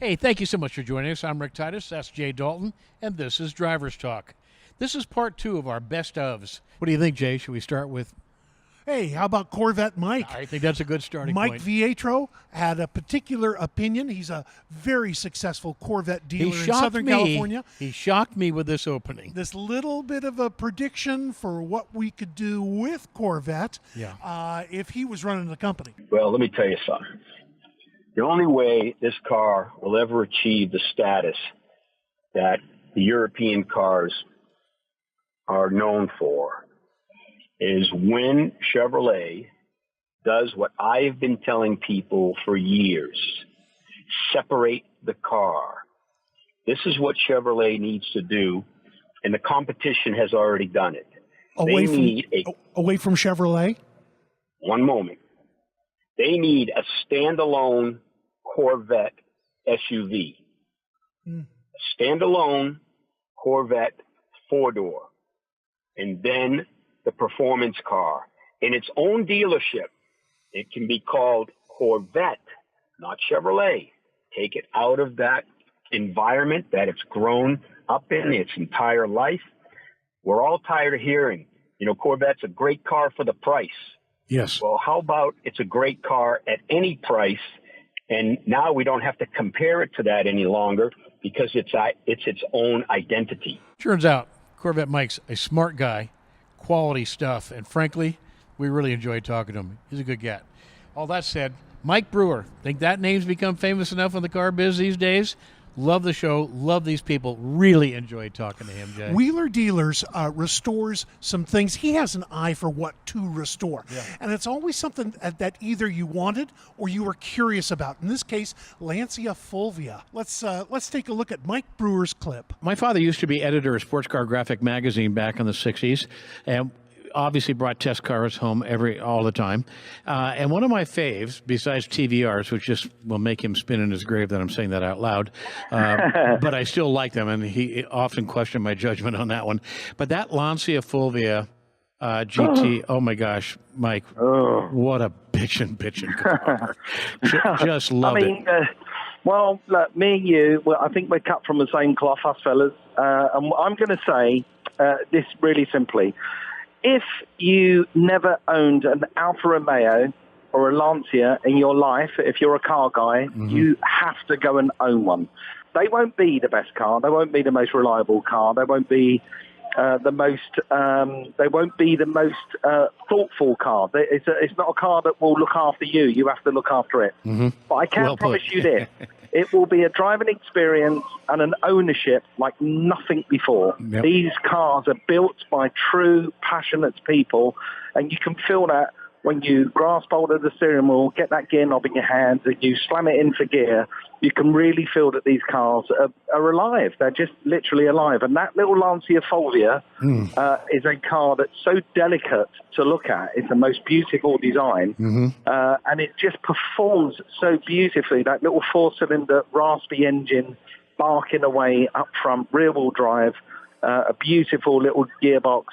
Hey, thank you so much for joining us. I'm Rick Titus, that's Jay Dalton, and this is Driver's Talk. This is part 2 of our best ofs. What do you think, Jay? Should we start with? Hey, how about Corvette Mike? I think that's a good starting Mike point. Vietro had a particular opinion. He's a very successful Corvette dealer He in shocked Southern me. California. He shocked me with this opening. This little bit of a prediction for what we could do with Corvette if he was running the company. Well, let me tell you something. The only way this car will ever achieve the status that the European cars are known for is when Chevrolet does what I've been telling people for years: separate the car. This is what Chevrolet needs to do, and the competition has already done it. Away from Chevrolet? One moment. They need a standalone Corvette SUV. A standalone Corvette four-door. And then the performance car in its own dealership. It can be called Corvette, not Chevrolet. Take it out of that environment that it's grown up in its entire life. We're all tired of hearing, Corvette's a great car for the price. Yes. Well, how about it's a great car at any price, and now we don't have to compare it to that any longer because it's its own identity. Turns out Corvette Mike's a smart guy, quality stuff, and frankly, we really enjoyed talking to him. He's a good cat. All that said, Mike Brewer, think that name's become famous enough in the car biz these days? Love the show, love these people, really enjoyed talking to him, Jay. Wheeler Dealers restores some things. He has an eye for what to restore. Yeah. And it's always something that either you wanted or you were curious about. In this case, Lancia Fulvia. Let's take a look at Mike Brewer's clip. My father used to be editor of Sports Car Graphic magazine back in the 60s, and obviously brought test cars home all the time. And one of my faves, besides TVRs, which just will make him spin in his grave that I'm saying that out loud, but I still like them, and he often questioned my judgment on that one. But that Lancia Fulvia GT, oh my gosh, Mike, what a bitchin' car. Just love it. Well, look, me and you, I think we're cut from the same cloth, us fellas. And I'm going to say this really simply. If you never owned an Alfa Romeo or a Lancia in your life, if you're a car guy, you have to go and own one. They won't be the best car. They won't be the most reliable car. They won't be the most thoughtful car. It's not a car that will look after you. You have to look after it. But I can promise you this. It will be a driving experience and an ownership like nothing before. Yep. These cars are built by true, passionate people, and you can feel that when you grasp hold of the steering wheel, get that gear knob in your hands, and you slam it in for gear. You can really feel that these cars are alive. They're just literally alive. And that little Lancia Fulvia is a car that's so delicate to look at. It's the most beautiful design. And it just performs so beautifully. That little four-cylinder raspy engine barking away up front, rear-wheel drive, a beautiful little gearbox,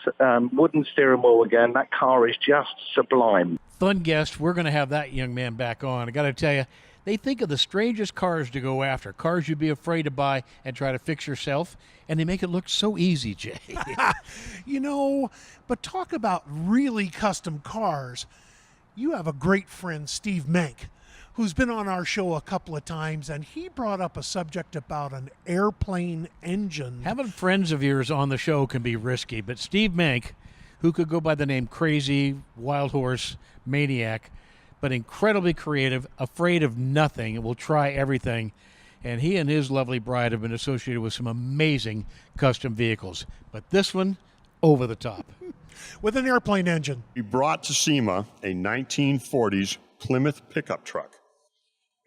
wooden steering wheel again. That car is just sublime. Fun guest. We're going to have that young man back on. I got to tell you, they think of the strangest cars to go after, cars you'd be afraid to buy and try to fix yourself, and they make it look so easy, Jay. But talk about really custom cars. You have a great friend, Steve Mank, who's been on our show a couple of times, and he brought up a subject about an airplane engine. Having friends of yours on the show can be risky, but Steve Mank, who could go by the name Crazy, Wild Horse, Maniac, but incredibly creative, afraid of nothing, and will try everything. And he and his lovely bride have been associated with some amazing custom vehicles. But this one, over the top. With an airplane engine. We brought to SEMA a 1940s Plymouth pickup truck.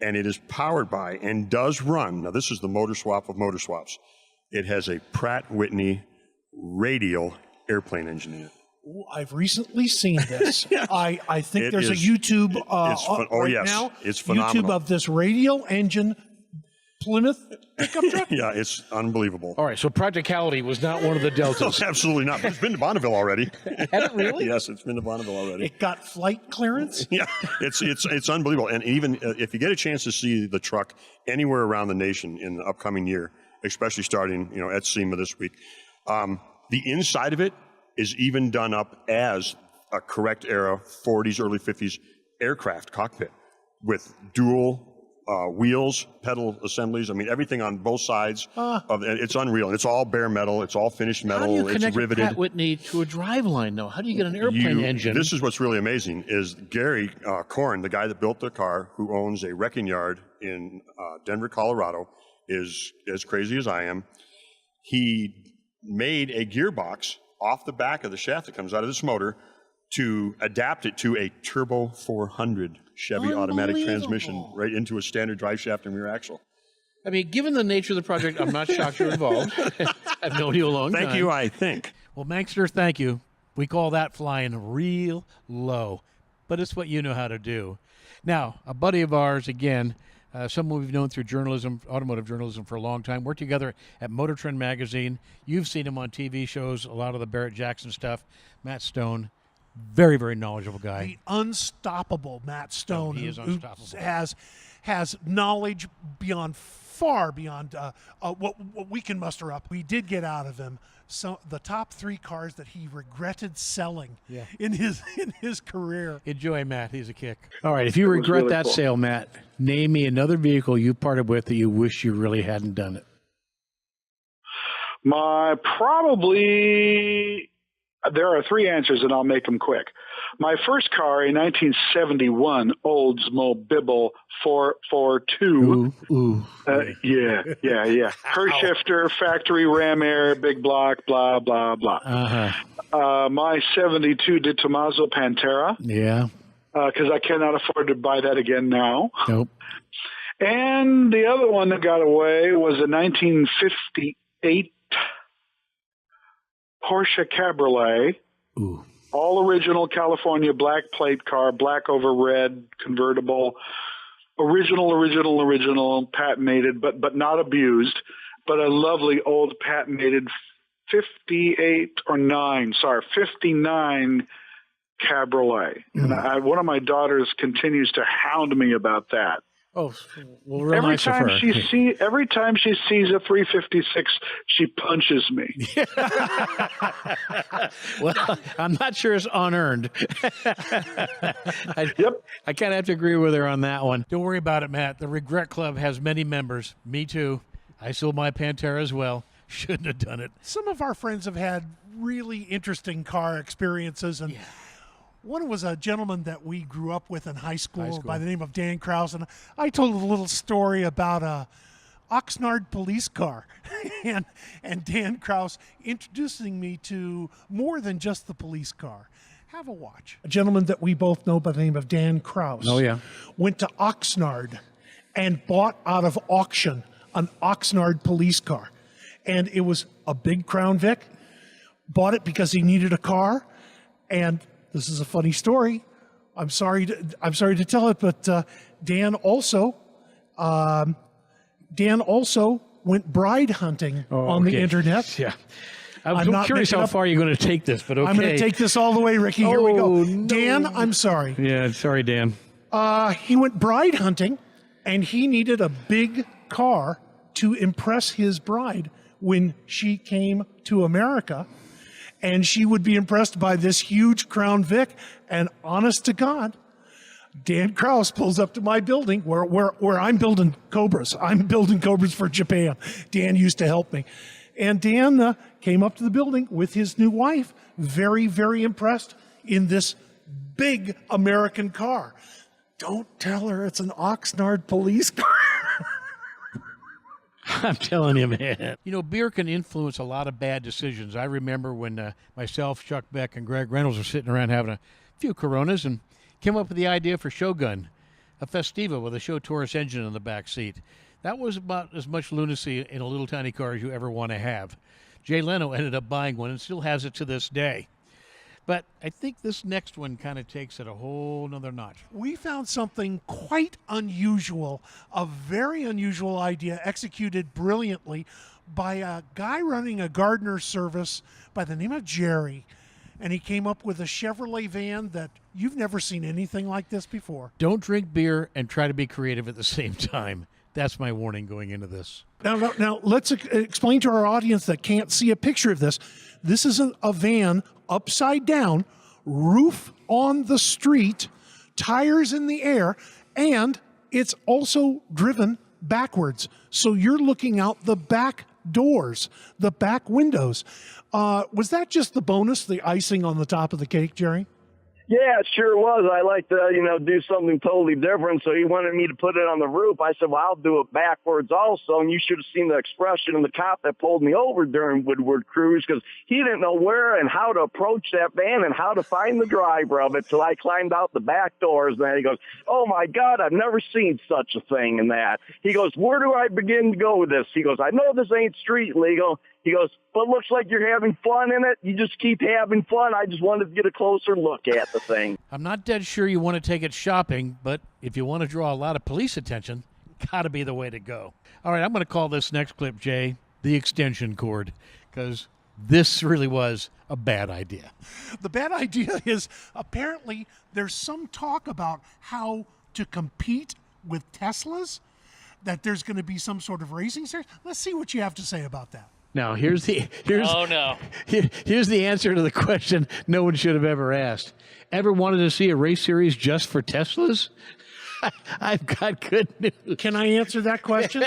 And it is powered by and does run, now this is the motor swap of motor swaps. It has a Pratt Whitney radial airplane engine in it. I've recently seen this. Yes. I think there's a YouTube now. It's phenomenal. YouTube of this radial engine Plymouth pickup truck? Yeah, it's unbelievable. All right, so practicality was not one of the deltas. Absolutely not. It's been to Bonneville already. Had it really? Yes, it's been to Bonneville already. It got flight clearance? Yeah, it's unbelievable. And even if you get a chance to see the truck anywhere around the nation in the upcoming year, especially starting at SEMA this week, the inside of it is even done up as a correct era 40s, early 50s aircraft cockpit with dual wheels, pedal assemblies. I mean, everything on both sides. It's unreal. And it's all bare metal. It's all finished metal. How do you it's connect riveted. a Pat Whitney to a driveline, though? How do you get an airplane engine? This is what's really amazing is Gary Korn, the guy that built the car, who owns a wrecking yard in Denver, Colorado, is as crazy as I am. He made a gearbox off the back of the shaft that comes out of this motor to adapt it to a Turbo 400 Chevy automatic transmission right into a standard drive shaft and rear axle. I mean, given the nature of the project, I'm not shocked you're involved. I've known you a long time. Thank you, I think. Well, Mankster, thank you. We call that flying real low, but it's what you know how to do. Now, a buddy of ours, again, someone we've known through journalism, automotive journalism for a long time, worked together at Motor Trend magazine. You've seen him on TV shows, a lot of the Barrett Jackson stuff. Matt Stone, very, very knowledgeable guy. The unstoppable Matt Stone, he is who unstoppable. has knowledge far beyond what we can muster up. We did get out of him the top 3 cars that he regretted selling in his career. Enjoy, Matt. He's a kick. All right, if you regret really that cool. sale, Matt, name me another vehicle you parted with that you wish you really hadn't done it. There are 3 answers, and I'll make them quick. My first car, a 1971 Oldsmobile 442. Ooh. Yeah. Her shifter, factory ram air, big block, blah, blah, blah. Uh-huh. My 72 De Tomaso Pantera, Yeah. because I cannot afford to buy that again now. Nope. And the other one that got away was a 1958 Porsche Cabriolet, Ooh. all original California black plate car, black over red, convertible, original, patented, but not abused, but a lovely old patented 59 Cabriolet. And one of my daughters continues to hound me about that. Oh, well, real nice of her. Every time she sees a 356, she punches me. Well, I'm not sure it's unearned. I kind of have to agree with her on that one. Don't worry about it, Matt. The Regret Club has many members. Me too. I sold my Pantera as well. Shouldn't have done it. Some of our friends have had really interesting car experiences, and one was a gentleman that we grew up with in high school by the name of Dan Krause, and I told a little story about a Oxnard Police Car, and Dan Krause introducing me to more than just the police car. Have a watch. A gentleman that we both know by the name of Dan Krause. Oh, yeah. Went to Oxnard and bought out of auction an Oxnard police car, and it was a big Crown Vic. Bought it because he needed a car, and this is a funny story. I'm sorry to tell it, but Dan also went bride hunting on the internet. Yeah. I'm I'm not curious making how up- far you're going to take this, but okay. I'm going to take this all the way, Ricky. Here we go. no. Dan, I'm sorry. Yeah, sorry, Dan. He went bride hunting, and he needed a big car to impress his bride when she came to America. And she would be impressed by this huge Crown Vic. And honest to God, Dan Krause pulls up to my building where I'm building Cobras. I'm building Cobras for Japan. Dan used to help me. And Dan came up to the building with his new wife, very, very impressed in this big American car. Don't tell her it's an Oxnard police car. I'm telling you, man. You know, beer can influence a lot of bad decisions. I remember when myself, Chuck Beck, and Greg Reynolds were sitting around having a few Coronas and came up with the idea for Shogun, a Festiva with a Show Taurus engine in the back seat. That was about as much lunacy in a little tiny car as you ever want to have. Jay Leno ended up buying one and still has it to this day. But I think this next one kind of takes it a whole nother notch. We found something quite unusual, a very unusual idea executed brilliantly by a guy running a gardener service by the name of Jerry. And he came up with a Chevrolet van that you've never seen anything like this before. Don't drink beer and try to be creative at the same time. That's my warning going into this. Now let's explain to our audience that can't see a picture of this. This is a van upside down, roof on the street, tires in the air, and it's also driven backwards. So you're looking out the back doors, the back windows. Was that just the bonus, the icing on the top of the cake, Jerry? Yeah, it sure was. I like to, do something totally different. So he wanted me to put it on the roof. I said, well, I'll do it backwards also. And you should have seen the expression of the cop that pulled me over during Woodward Cruise, because he didn't know where and how to approach that van and how to find the driver of it. So I climbed out the back doors, and he goes, oh, my God, I've never seen such a thing in that. He goes, where do I begin to go with this? He goes, I know this ain't street legal. He goes, but looks like you're having fun in it. You just keep having fun. I just wanted to get a closer look at the thing. I'm not dead sure you want to take it shopping, but if you want to draw a lot of police attention, gotta be the way to go. All right, I'm going to call this next clip, Jay, the extension cord, because this really was a bad idea. The bad idea is apparently there's some talk about how to compete with Teslas, that there's going to be some sort of racing series. Let's see what you have to say about that. Now, here's the answer to the question no one should have ever asked. Ever wanted to see a race series just for Teslas? I've got good news. Can I answer that question?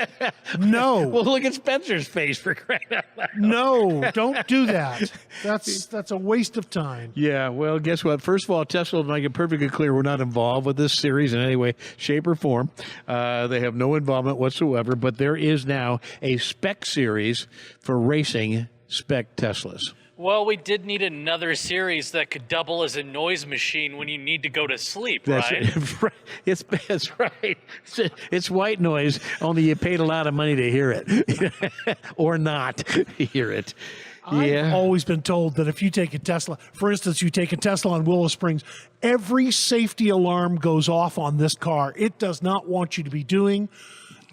No. Well, look at Spencer's face, for crying out loud. No, don't do that. That's a waste of time. Yeah, well, guess what? First of all, Tesla will make it perfectly clear we're not involved with this series in any way, shape, or form. They have no involvement whatsoever, but there is now a spec series for racing spec Teslas. Well, we did need another series that could double as a noise machine when you need to go to sleep, right? That's right. It's white noise, only you paid a lot of money to hear it or not hear it. I've always been told that if you take a Tesla, for instance, you take a Tesla on Willow Springs, every safety alarm goes off on this car. It does not want you to be doing,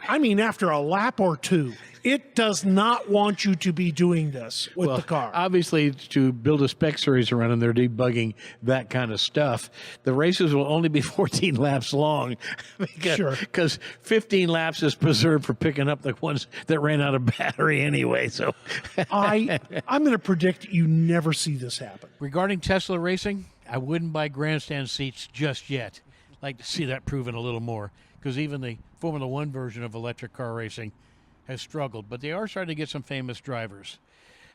after a lap or two, it does not want you to be doing this with the car. Obviously, to build a spec series around them, they're debugging that kind of stuff. The races will only be 14 laps long. Because 15 laps is preserved for picking up the ones that ran out of battery anyway. So I'm going to predict you never see this happen. Regarding Tesla racing, I wouldn't buy grandstand seats just yet. I'd like to see that proven a little more, because even the Formula One version of electric car racing has struggled, but they are starting to get some famous drivers.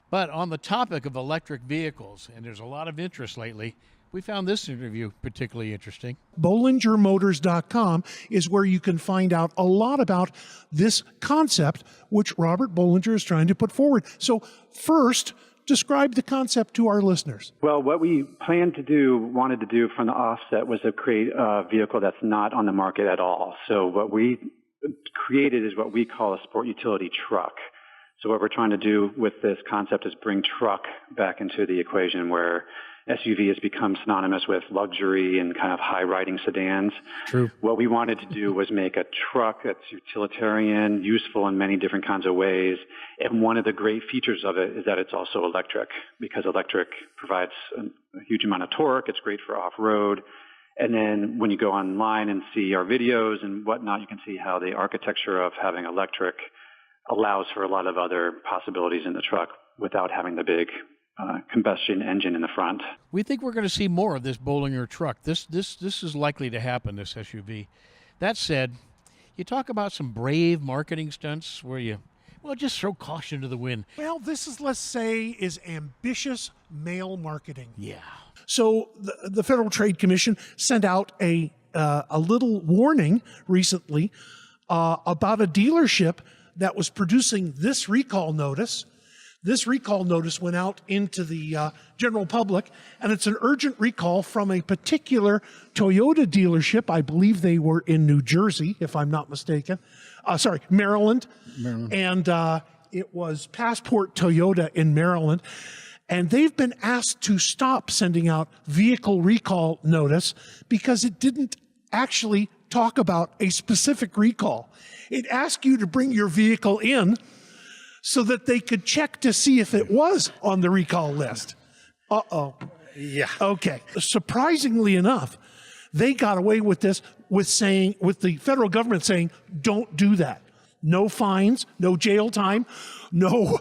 But on the topic of electric vehicles, and there's a lot of interest lately, we found this interview particularly interesting. BollingerMotors.com is where you can find out a lot about this concept, which Robert Bollinger is trying to put forward. So first, describe the concept to our listeners. Well, what we wanted to do from the offset was to create a vehicle that's not on the market at all. So what we created is what we call a sport utility truck. So what we're trying to do with this concept is bring truck back into the equation, where SUV has become synonymous with luxury and kind of high-riding sedans. True. What we wanted to do was make a truck that's utilitarian, useful in many different kinds of ways. And one of the great features of it is that it's also electric, because electric provides a huge amount of torque. It's great for off-road. And then when you go online and see our videos and whatnot, you can see how the architecture of having electric allows for a lot of other possibilities in the truck without having the big combustion engine in the front. We think we're going to see more of this Bollinger truck. This is likely to happen, this SUV. That said, you talk about some brave marketing stunts where you, just throw caution to the wind. Well, this is, let's say, is ambitious male marketing. Yeah. So the Federal Trade Commission sent out a little warning recently about a dealership that was producing this recall notice. This recall notice went out into the general public, and it's an urgent recall from a particular Toyota dealership. I believe they were in New Jersey, if I'm not mistaken. Maryland. And it was Passport Toyota in Maryland. And they've been asked to stop sending out vehicle recall notice because it didn't actually talk about a specific recall. It asked you to bring your vehicle in so that they could check to see if it was on the recall list. Uh-oh. Yeah. Okay. Surprisingly enough, they got away with this with the federal government saying, don't do that. No fines, no jail time, no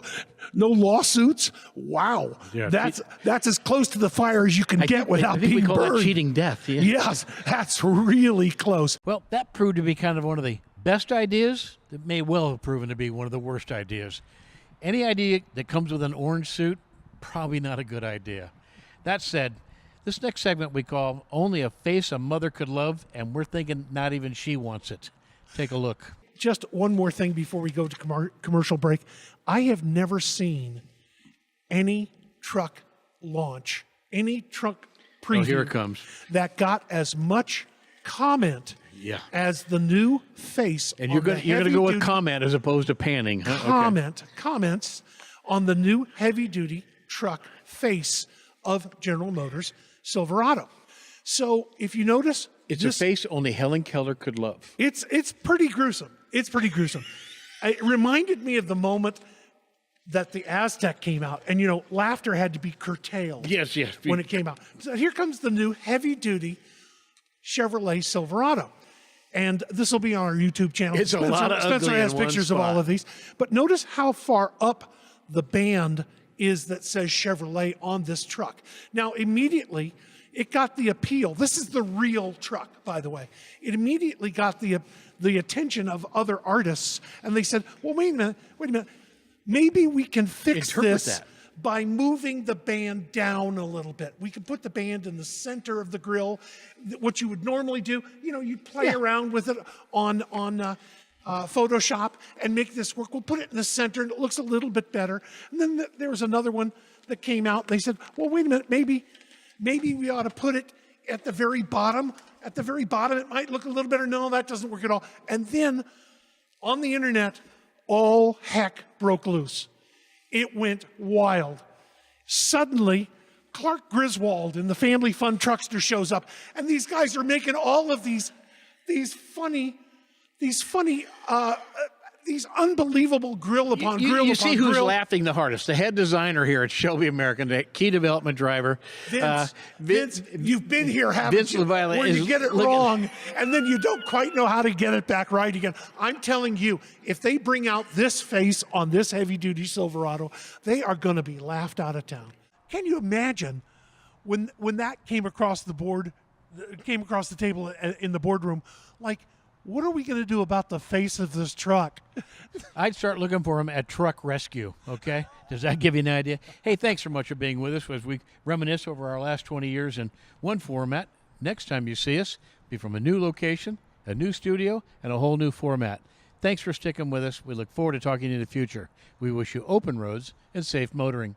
lawsuits. Wow. Yeah. That's as close to the fire as you can get without I think being we call burned. that cheating death. Yeah. Yes, that's really close. Well, that proved to be kind of one of the best ideas that may well have proven to be one of the worst ideas. Any idea that comes with an orange suit, probably not a good idea. That said, this next segment we call Only a Face a Mother Could Love, and we're thinking not even she wants it. Take a look. Just one more thing before we go to commercial break. I have never seen any truck launch, any truck preview here it comes. that got as much comment as the new face. And you're going to go with comment as opposed to panning. Huh? Comments on the new heavy-duty truck face of General Motors Silverado. So if you notice, It's a face only Helen Keller could love. It's pretty gruesome. It's pretty gruesome. It reminded me of the moment that the Aztec came out, and laughter had to be curtailed. Yes. When it came out. So here comes the new heavy-duty Chevrolet Silverado, and this will be on our YouTube channel. It's a lot of Spencer ugly has in one pictures spot. of all of these, but notice how far up the band is that says Chevrolet on this truck. Now, immediately, it got the appeal. This is the real truck, by the way. It immediately got the attention of other artists, and they said, well, wait a minute. Maybe we can fix this by moving the band down a little bit. We can put the band in the center of the grill. What you would normally do, you'd play around with it on Photoshop and make this work. We'll put it in the center, and it looks a little bit better. And then there was another one that came out. They said, well, wait a minute, maybe we ought to put it at the very bottom. At the very bottom, it might look a little better. No, that doesn't work at all. And then on the internet, all heck broke loose. It went wild. Suddenly, Clark Griswold in the Family Fun Truckster shows up, and these guys are making all of these unbelievable grill upon grill upon grill. You see who's laughing the hardest? The head designer here at Shelby American, the key development driver. Vince, you've been here, haven't Vince you? LaValle where you get it wrong, and then you don't quite know how to get it back right again. I'm telling you, if they bring out this face on this heavy-duty Silverado, they are going to be laughed out of town. Can you imagine when that came across the board, came across the table in the boardroom, like, what are we going to do about the face of this truck? I'd start looking for them at Truck Rescue, okay? Does that give you an idea? Hey, thanks so much for being with us as we reminisce over our last 20 years in one format. Next time you see us, be from a new location, a new studio, and a whole new format. Thanks for sticking with us. We look forward to talking to you in the future. We wish you open roads and safe motoring.